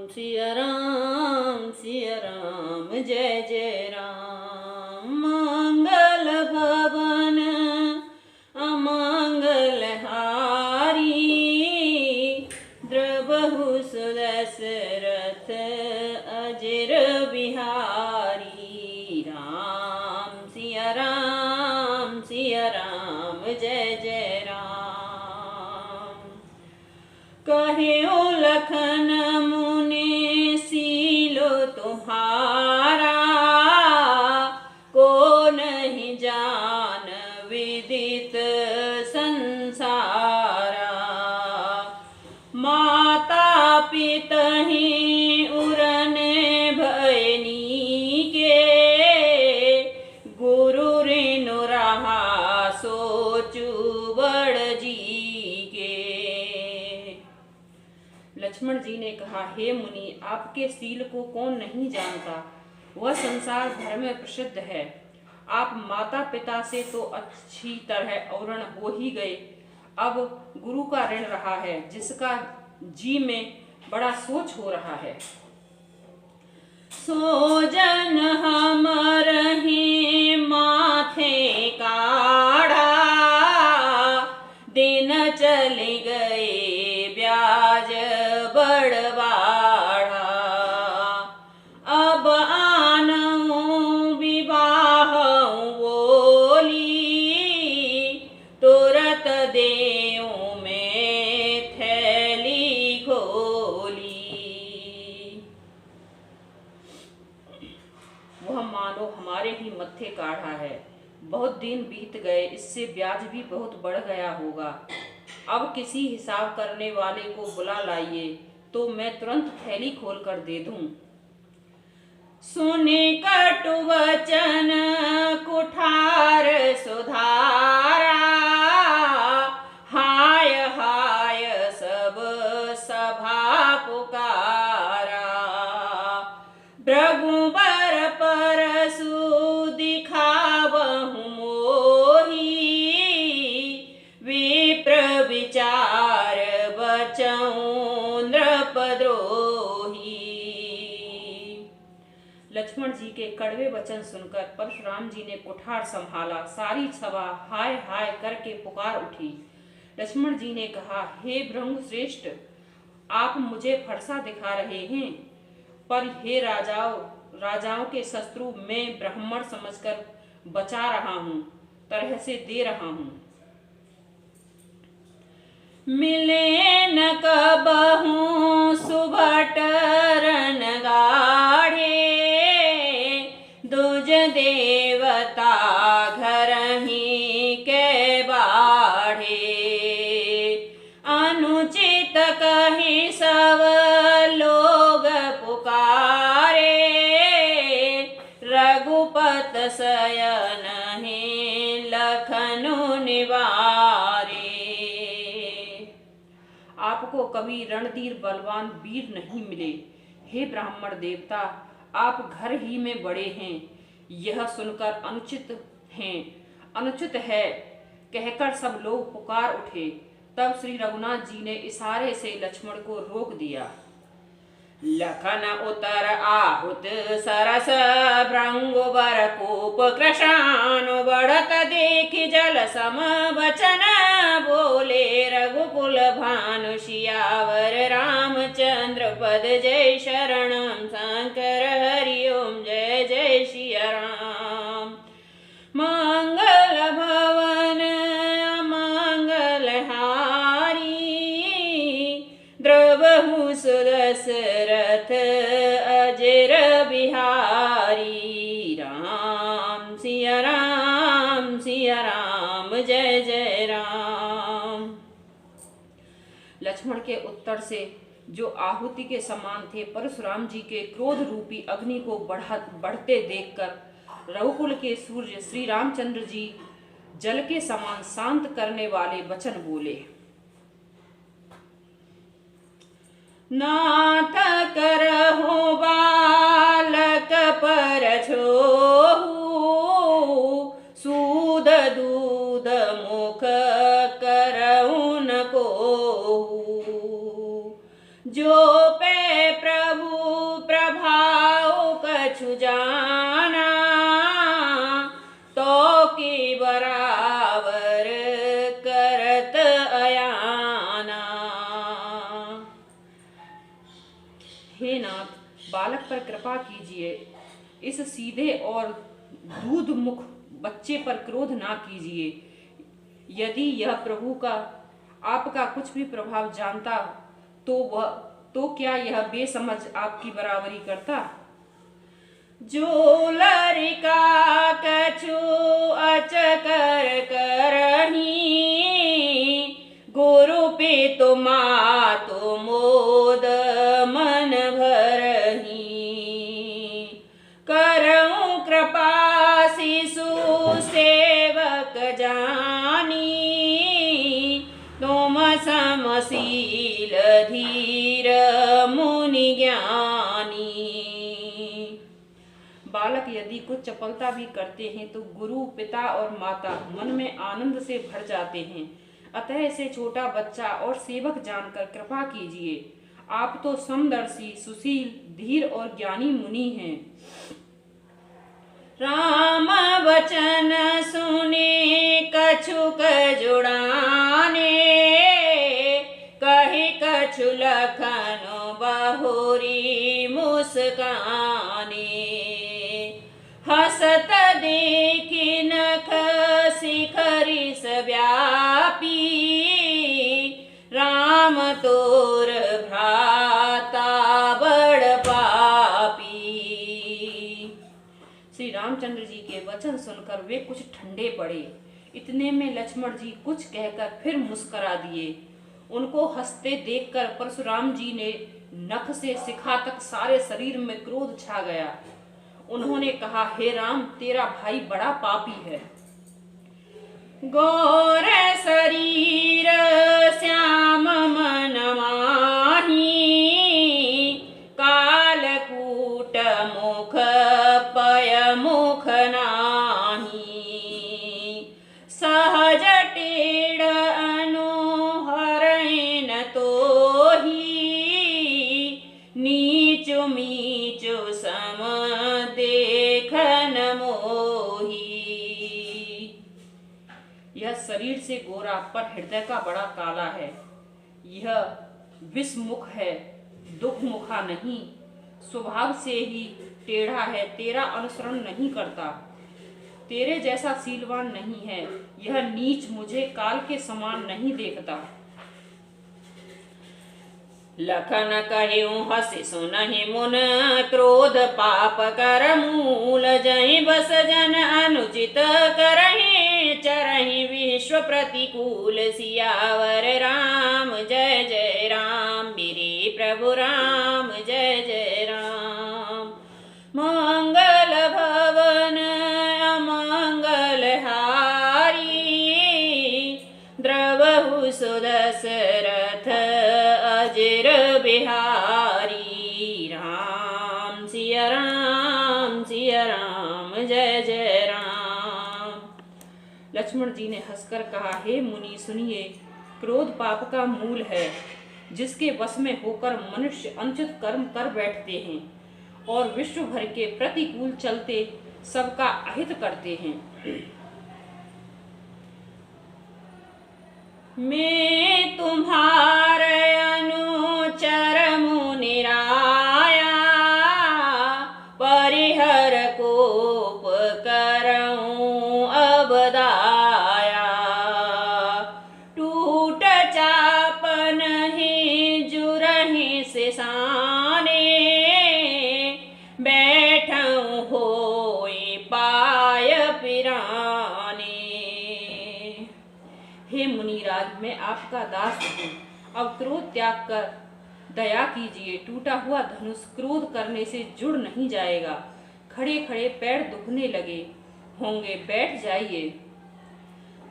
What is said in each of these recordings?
सिया राम जय जय राम। मंगल भवन अमंगल हारी, द्रबहु सुदशरथ अजिर बिहारी। राम सिया राम जय जय राम। कहे लखन मुनि सीलो तुम्हारा, को नहीं जान विदित संसारा। माता पितहि उरने भयनी के, गुरु ऋनु रहा सोचु बड़ जी के। लक्ष्मण जी ने कहा, हे मुनि, आपके शील को कौन नहीं जानता, वह संसार भर में प्रसिद्ध है। आप माता पिता से तो अच्छी तरह अवर्ण हो ही गए, अब गुरु का ऋण रहा है, जिसका जी में बड़ा सोच हो रहा है। सोजन हमरहि माथे काढ़ा, दिन चले गए ब्याज बड़वाड़ा। अब आनऊँ विवाह बोली, तुरत देऊँ में थैली खोली। वह मानो हमारे ही मत्थे काढ़ा है, बहुत दिन बीत गए, इससे ब्याज भी बहुत बढ़ गया होगा। अब किसी हिसाब करने वाले को बुला लाइए, तो मैं तुरंत थैली खोल कर दे दूं। सुने कटु वचन कुठार सुधारा, हाय हाय सब सभा पुकारा। भृगुबर परसु दिखावहु मोही, विप्र विचार बचऊँ नृपद्रोही। लक्ष्मण जी के कड़वे वचन सुनकर परशुराम जी ने कुठार संभाला, सारी सभा हाय हाय करके पुकार उठी। लक्ष्मण जी ने कहा, हे भृंग श्रेष्ठ, आप मुझे फरसा दिखा रहे हैं, पर हे राजाओं के शत्रु मैं ब्राह्मण समझकर बचा रहा हूँ, तरह से दे रहा हूँ। मिले न कबहूँ सुभट रन गाढ़े, दुज देवता घर ही के बाढ़े। अनुचित कही सब लोग पुकारे, रघुपत शयन ही लखनु निवारे। आपको कभी रणधीर बलवान वीर नहीं मिले, हे ब्राह्मण देवता, आप घर ही में बड़े हैं, यह सुनकर अनुचित है कहकर सब लोग पुकार उठे। तब श्री रघुनाथ जी ने इशारे से लक्ष्मण को रोक दिया। लखन उतर आहुत सरस, भृंगुबर कूप कृशानु बढ़त देखि जल सम बचन बोले। रघुकुल भानु सियावर रामचंद्र पद, जय शरणम शंकर हरि ओम जय जय सिया राम। मंगल भवन अमंगल हारी, द्रबहु सुदशरथ अजिर बिहारी। राम सिया राम जय जय राम। लक्ष्मण के उत्तर से जो आहुति के समान थे, परशुराम जी के क्रोध रूपी अग्नि को बढ़ते देखकर रघुकुल के सूर्य श्री रामचंद्र जी जल के समान शांत करने वाले वचन बोले। नाथ करहु बालक पर छोहु, सूद दूध मुख करहु न कोहु। जो पे प्रभु बालक पर कृपा कीजिए, इस सीधे और दूध मुख बच्चे पर क्रोध ना कीजिए। यदि यह प्रभु का आपका कुछ भी प्रभाव जानता तो क्या यह बेसमझ आपकी बराबरी करता? जो लरिका कछु अचकर करही, गुरु पितु मातु मोद मन भरही। करऊं कृपा शिशु सेवक जानी, तुम समशील धीर मुनि ज्ञानी। बालक यदि कुछ चपलता भी करते हैं तो गुरु, पिता और माता मन में आनंद से भर जाते हैं। अतः इसे छोटा बच्चा और सेवक जानकर कृपा कीजिए। आप तो समदर्शी, सुशील, धीर और ज्ञानी मुनि हैं। राम वचन सुने कछुक जुड़ाने, कहे कछु लखन बहुरी मुस्काने। हसत देखि नख शिखरिस व्यापी, राम तोर भ्राता बड़ पापी। श्री रामचंद्र जी के वचन सुनकर वे कुछ ठंडे पड़े। इतने में लक्ष्मण जी कुछ कहकर फिर मुस्करा दिए। उनको हंसते देखकर परशुराम जी ने नख से शिखा तक सारे शरीर में क्रोध छा गया। उन्होंने कहा, हे राम, तेरा भाई बड़ा पापी है। गौर शरीर श्याम मन माही, कालकूट मुख पय मुख नाही। सहज टेढ़ अनुहरण तोही, नीचु मीचु सम देखन मोही। यह शरीर से गोरा पर हृदय का बड़ा काला है। यह विषमुख है, दुख मुखा नहीं। स्वभाव से ही टेढ़ा है, तेरा अनुसरण नहीं करता। तेरे जैसा शीलवान नहीं है। यह नीच मुझे काल के समान नहीं देखता। लखन कहिऊं हसि सुनहि मुन, क्रोध पाप कर मूल। जहि बस जन अनुचित करहि, चरहि विश्व प्रतिकूल। सियावर राम जय जय राम, मेरे प्रभु राम जय जय राम। मंगल भवन अमंगल हारी, द्रवहु सुदशरथ अजर बिहारी। राम सिया राम जय जय राम। लक्ष्मण जी ने हंसकर कहा, हे मुनि सुनिए, क्रोध पाप का मूल है। जिसके वश में होकर मनुष्य अनुचित कर्म कर बैठते हैं और विश्व भर के प्रतिकूल चलते सबका अहित करते हैं। मैं तुम्हारे अनुचर मुनि राया, परिहर कोप करऊं अब दाया। टूट चाप नहीं जुरहि से साने, बैठऊं होई पाय पिराने। हे मुनिराज, मैं आपका दास हूँ। अब क्रोध त्याग कर दया कीजिए। टूटा हुआ धनुष क्रोध करने से जुड़ नहीं जाएगा। खड़े खड़े पैर दुखने लगे होंगे, बैठ जाइए।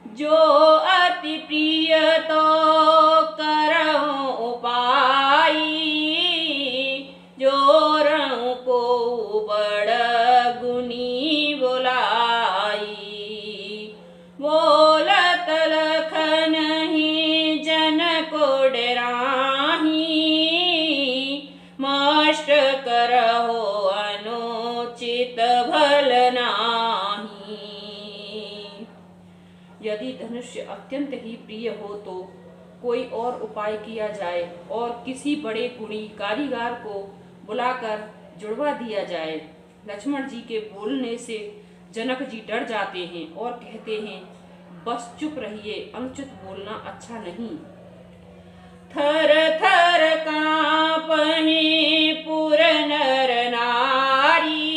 जो अति प्रिय तो करऊं उपाई, जोरऊं को बड़ गुनी बुलाई। बोलत लखन ही जन को डराही, मष्ट करहो अनुचित भल नाही। यदि धनुष्य अत्यंत ही प्रिय हो तो कोई और उपाय किया जाए और किसी बड़े गुणी कारीगर को बुलाकर जुड़वा दिया जाए। लक्ष्मण जी के बोलने से जनक जी डर जाते हैं और कहते हैं, बस चुप रहिए, अनुचित बोलना अच्छा नहीं। थर थर कांपहि पुर नर नारी,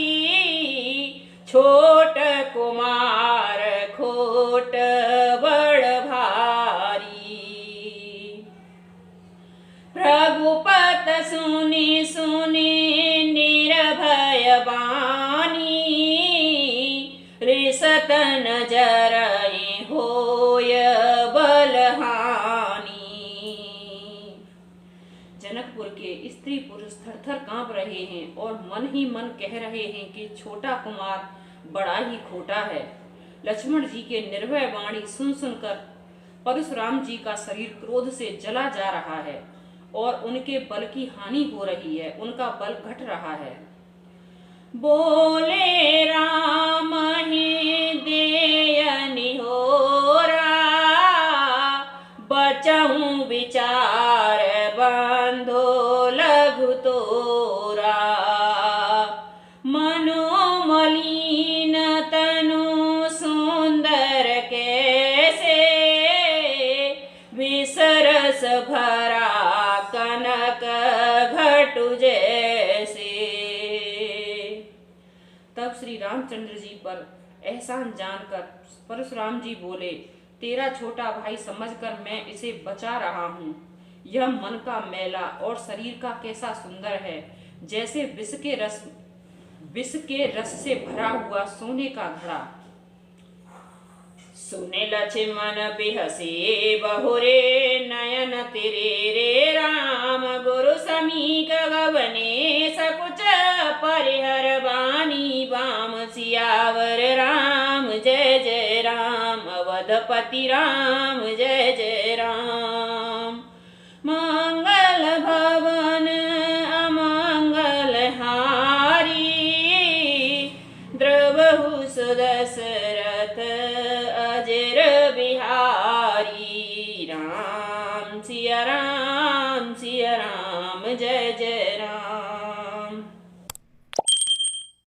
छोट कुमार खोट बड़ भारी। रघुपत सुनि सुनि निर्भय बानी, रिसत नजरहि होय बलहानी। जनकपुर के स्त्री पुरुष थर थर कांप रहे हैं और मन ही मन कह रहे हैं कि छोटा कुमार बड़ा ही खोटा है। लक्ष्मण जी के निर्भय वाणी सुन सुनकर परशुराम जी का शरीर क्रोध से जला जा रहा है और उनके बल की हानि हो रही है, उनका बल घट रहा है। बोले राम ही देय निहोरा, बचहु विचार बंधो लघु तोरा। मनोमलिन तनु सुंदर कैसे, विसरस भरा कनक घटु जैसे। तब श्री रामचंद्र जी पर एहसान जानकर परशुराम जी बोले, तेरा छोटा भाई समझकर मैं इसे बचा रहा हूँ। यह मन का मैला और शरीर का कैसा सुंदर है, जैसे विष के रस से भरा हुआ सोने का घड़ा। सुने लक्ष्मण बिहसे बहुरे, नयन तेरे रे राम। गुरु समीक गवने सकुच परिहर बानी। बाम सियावर राम जय जय राम, अवधपति राम जय जय राम। मंगल भवन अमंगल हारी, द्रवहु सुदशरथ